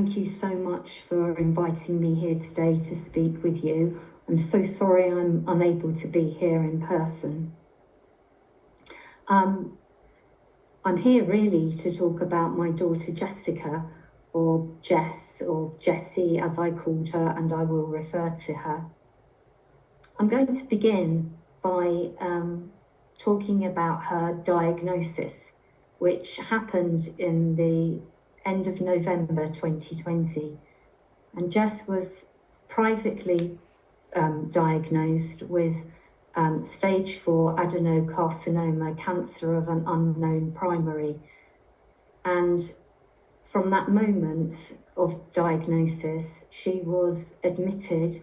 Thank you so much for inviting me here today to speak with you. I'm so sorry I'm unable to be here in person. I'm here really to talk about my daughter Jessica, or Jess, or Jessie as I called her, and I will refer to her. I'm going to begin by talking about her diagnosis, which happened in the end of November 2020. And Jess was privately diagnosed with stage 4 adenocarcinoma, cancer of an unknown primary. And from that moment of diagnosis, she was admitted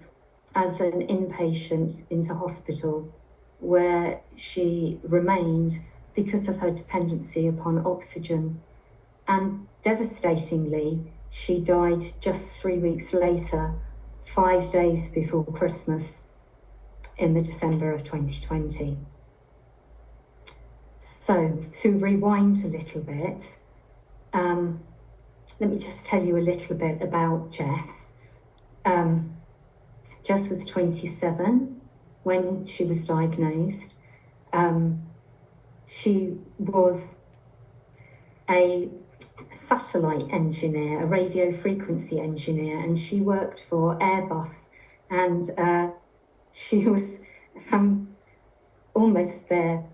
as an inpatient into hospital, where she remained because of her dependency upon oxygen. And devastatingly, she died just 3 weeks later, 5 days before Christmas, in the December of 2020. So, to rewind a little bit, let me just tell you a little bit about Jess. Jess was 27 when she was diagnosed. She was a satellite engineer, a radio frequency engineer, and she worked for Airbus, and she was almost their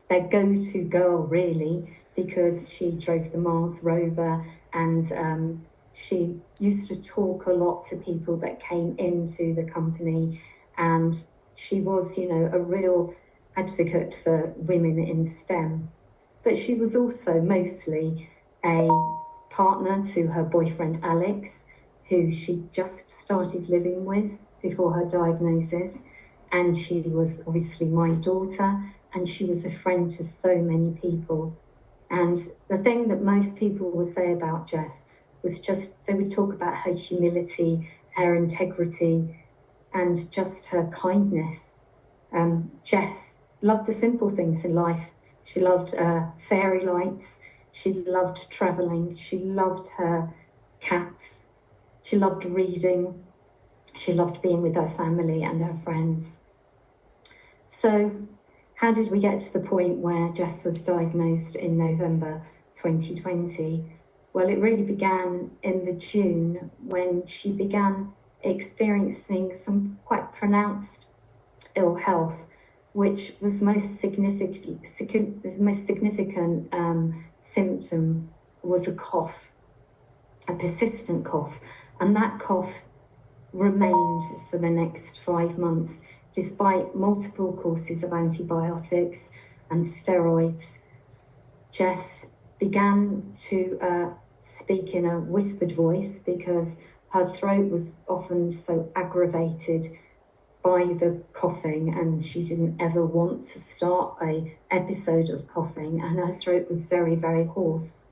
go-to girl, really, because she drove the Mars rover, and she used to talk a lot to people that came into the company, and she was, a real advocate for women in STEM. But she was also mostly a partner to her boyfriend Alex, who she just started living with before her diagnosis. And she was obviously my daughter, and she was a friend to so many people. And the thing that most people would say about Jess was just, they would talk about her humility, her integrity, and just her kindness. Jess loved the simple things in life. She loved fairy lights, she loved travelling, she loved her cats, she loved reading, she loved being with her family and her friends. So how did we get to the point where Jess was diagnosed in November 2020? Well, it really began in the June when she began experiencing some quite pronounced ill health, which was most significant symptom was a cough, a persistent cough. And that cough remained for the next 5 months, despite multiple courses of antibiotics and steroids. Jess began to speak in a whispered voice because her throat was often so aggravated by the coughing, and she didn't ever want to start an episode of coughing, and her throat was very, very hoarse.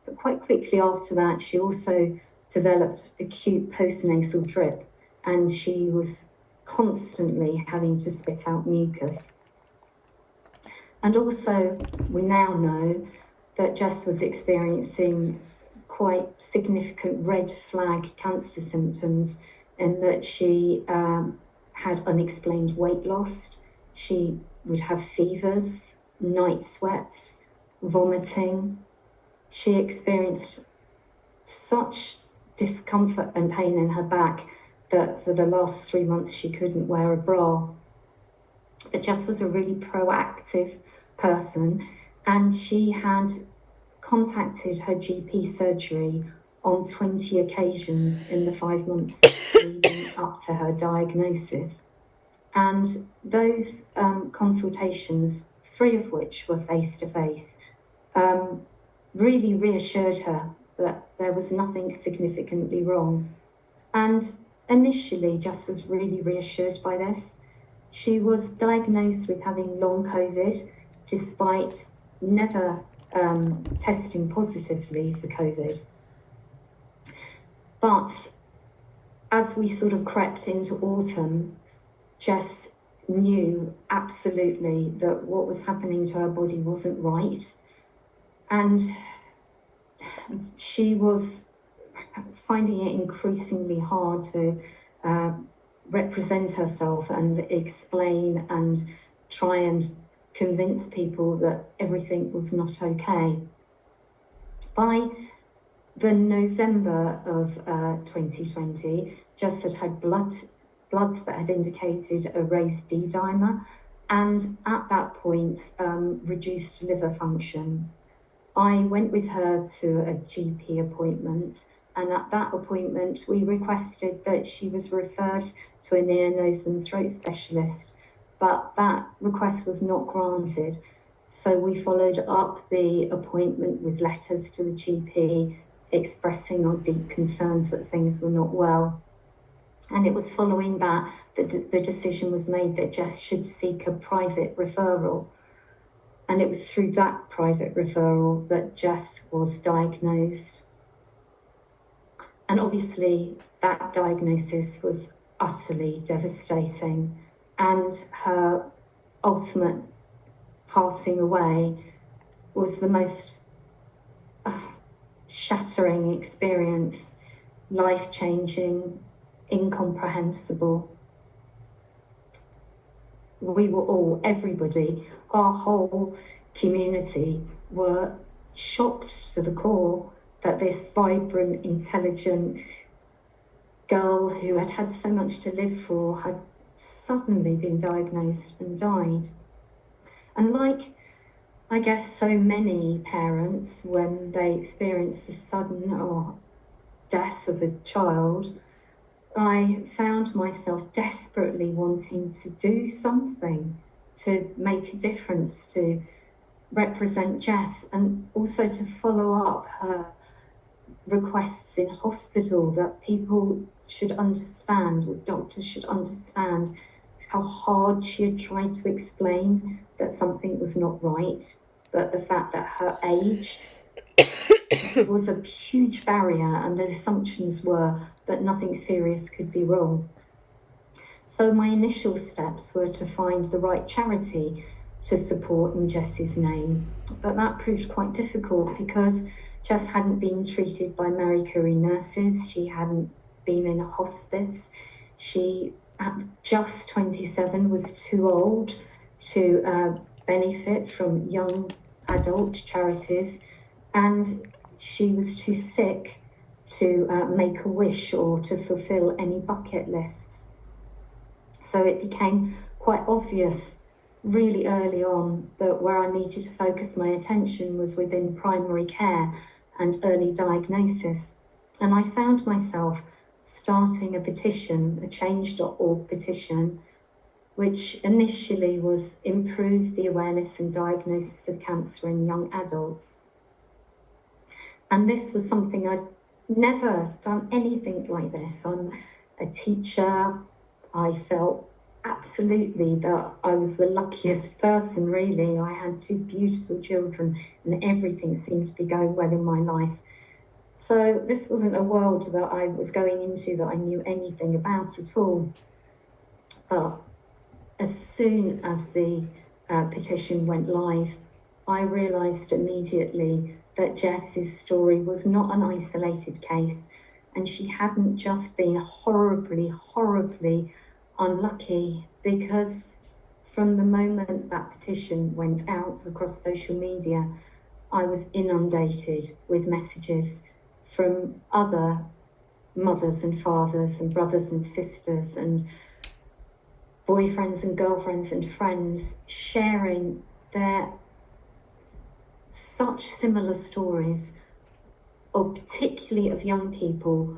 But quite quickly after that, she also developed acute postnasal drip, and she was constantly having to spit out mucus. And also, we now know that Jess was experiencing quite significant red flag cancer symptoms, in that she had unexplained weight loss. She would have fevers, night sweats, vomiting. She experienced such discomfort and pain in her back that for the last 3 months she couldn't wear a bra. But Jess was a really proactive person, and she had contacted her GP surgery on 20 occasions in the 5 months leading up to her diagnosis. And those consultations, 3 of which were face-to-face, really reassured her that there was nothing significantly wrong. And initially, Jess was really reassured by this. She was diagnosed with having long COVID, despite never testing positively for COVID. But as we sort of crept into autumn, Jess knew absolutely that what was happening to her body wasn't right. And she was finding it increasingly hard to represent herself and explain and try and convince people that everything was not okay. By the November of 2020, Jess had bloods that had indicated a raised D-dimer, and at that point, reduced liver function. I went with her to a GP appointment, and at that appointment, we requested that she was referred to an ear, nose and throat specialist, but that request was not granted. So we followed up the appointment with letters to the GP expressing our deep concerns that things were not well. And it was following that the decision was made that Jess should seek a private referral. And it was through that private referral that Jess was diagnosed. And obviously that diagnosis was utterly devastating, and her ultimate passing away was the most shattering experience, life-changing, incomprehensible. We were all, everybody, our whole community were shocked to the core that this vibrant, intelligent girl who had had so much to live for had suddenly been diagnosed and died. And like, I guess, so many parents, when they experience the sudden or death of a child, I found myself desperately wanting to do something to make a difference, to represent Jess, and also to follow up her requests in hospital that people should understand, or doctors should understand, how hard she had tried to explain that something was not right, but the fact that her age was a huge barrier, and the assumptions were that nothing serious could be wrong. So my initial steps were to find the right charity to support in Jess's name, but that proved quite difficult because Jess hadn't been treated by Marie Curie nurses, she hadn't been in a hospice, she, at just 27, was too old to benefit from young adult charities, and she was too sick to make a wish or to fulfill any bucket lists. So it became quite obvious really early on that where I needed to focus my attention was within primary care and early diagnosis. And I found myself starting a petition, a change.org petition, which initially was improve the awareness and diagnosis of cancer in young adults. And this was something I'd never done anything like this. I'm a teacher. I felt absolutely that I was the luckiest person, really. I had two beautiful children and everything seemed to be going well in my life. So this wasn't a world that I was going into that I knew anything about at all. But as soon as the petition went live, I realised immediately that Jess's story was not an isolated case, and she hadn't just been horribly, horribly unlucky, because from the moment that petition went out across social media, I was inundated with messages from other mothers and fathers and brothers and sisters and boyfriends and girlfriends and friends sharing their such similar stories, or particularly of young people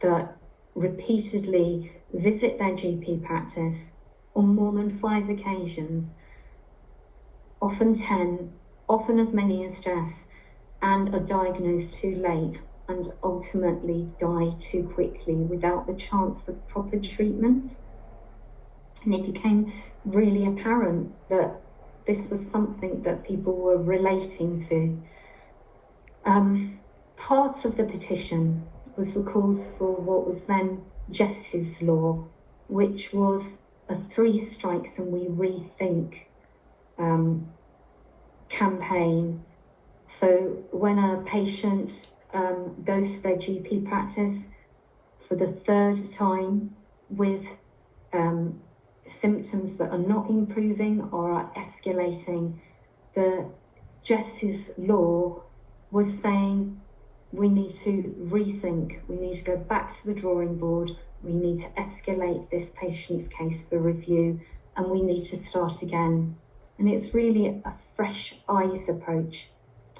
that repeatedly visit their GP practice on more than 5 occasions, often 10, often as many as Jess, and are diagnosed too late and ultimately die too quickly without the chance of proper treatment. And it became really apparent that this was something that people were relating to. Part of the petition was the calls for what was then Jess's Law, which was a 3 strikes and we rethink campaign. So when a patient goes to their GP practice for the third time with symptoms that are not improving or are escalating, Jess's law was saying we need to rethink, we need to go back to the drawing board, we need to escalate this patient's case for review, and we need to start again. And it's really a fresh eyes approach.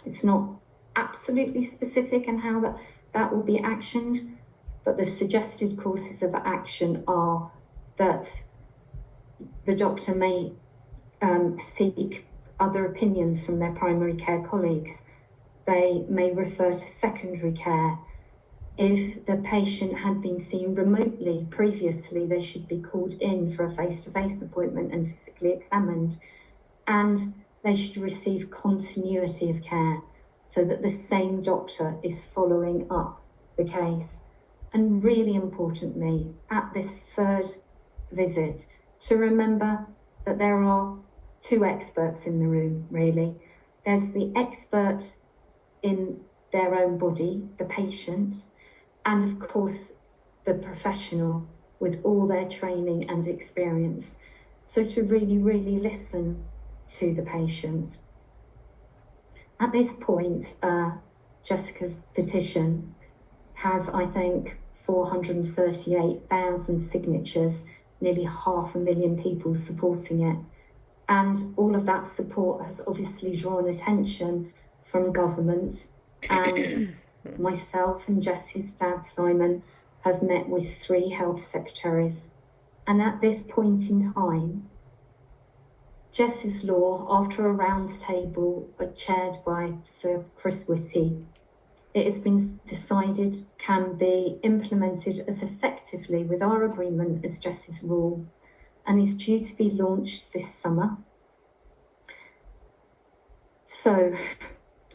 It's not absolutely specific in how that will be actioned, but the suggested courses of action are that the doctor may seek other opinions from their primary care colleagues. They may refer to secondary care. If the patient had been seen remotely previously, they should be called in for a face-to-face appointment and physically examined. And they should receive continuity of care so that the same doctor is following up the case. And really importantly, at this third visit, to remember that there are two experts in the room, really. There's the expert in their own body, the patient, and of course, the professional with all their training and experience. So to really, really listen to the patient. At this point, Jessica's petition has, I think, 438,000 signatures, nearly 500,000 people supporting it. And all of that support has obviously drawn attention from government, and myself and Jess's dad, Simon, have met with 3 health secretaries. And at this point in time, Jess's law, after a round table chaired by Sir Chris Whitty, it has been decided can be implemented as effectively with our agreement as Jess's Rule, and is due to be launched this summer. So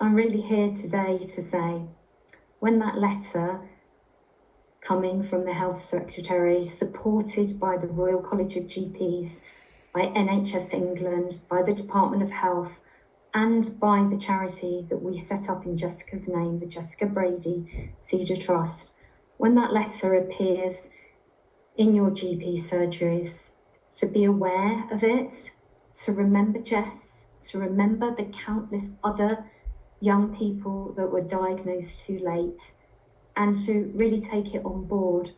I'm really here today to say, when that letter coming from the Health Secretary, supported by the Royal College of GPs, by NHS England, by the Department of Health, and by the charity that we set up in Jessica's name, the Jessica Brady Cedar Trust, when that letter appears in your GP surgeries, to be aware of it, to remember Jess, to remember the countless other young people that were diagnosed too late, and to really take it on board.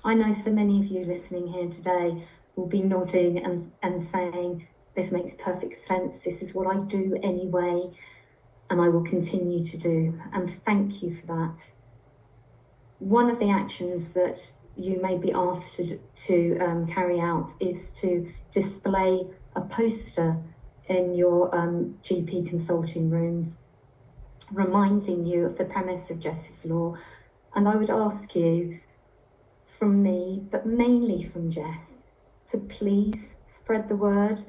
I know so many of you listening here today will be nodding and saying, this makes perfect sense, this is what I do anyway, and I will continue to do, and thank you for that. One of the actions that you may be asked to carry out is to display a poster in your GP consulting rooms, reminding you of the premise of Jess's Law. And I would ask you, from me, but mainly from Jess, to please spread the word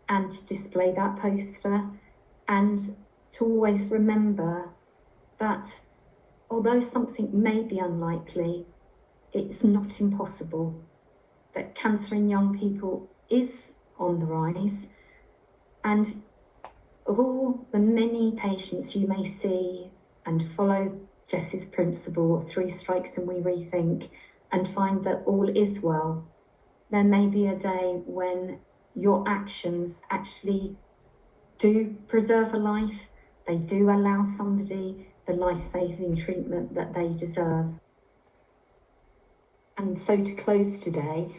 and to display that poster, and to always remember that although something may be unlikely, it's not impossible, that cancer in young people is on the rise. And of all the many patients you may see and follow Jess's principle of 3 strikes and we rethink and find that all is well, there may be a day when your actions actually do preserve a life, they do allow somebody the life-saving treatment that they deserve. And so to close today,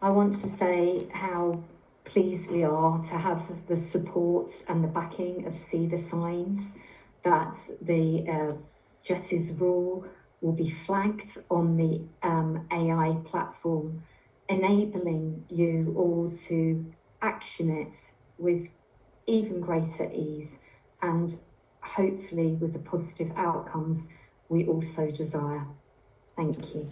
I want to say how pleased we are to have the support and the backing of See the Signs, that the Jess's Rule will be flagged on the AI platform, enabling you all to action it with even greater ease, and hopefully with the positive outcomes we also desire. Thank you.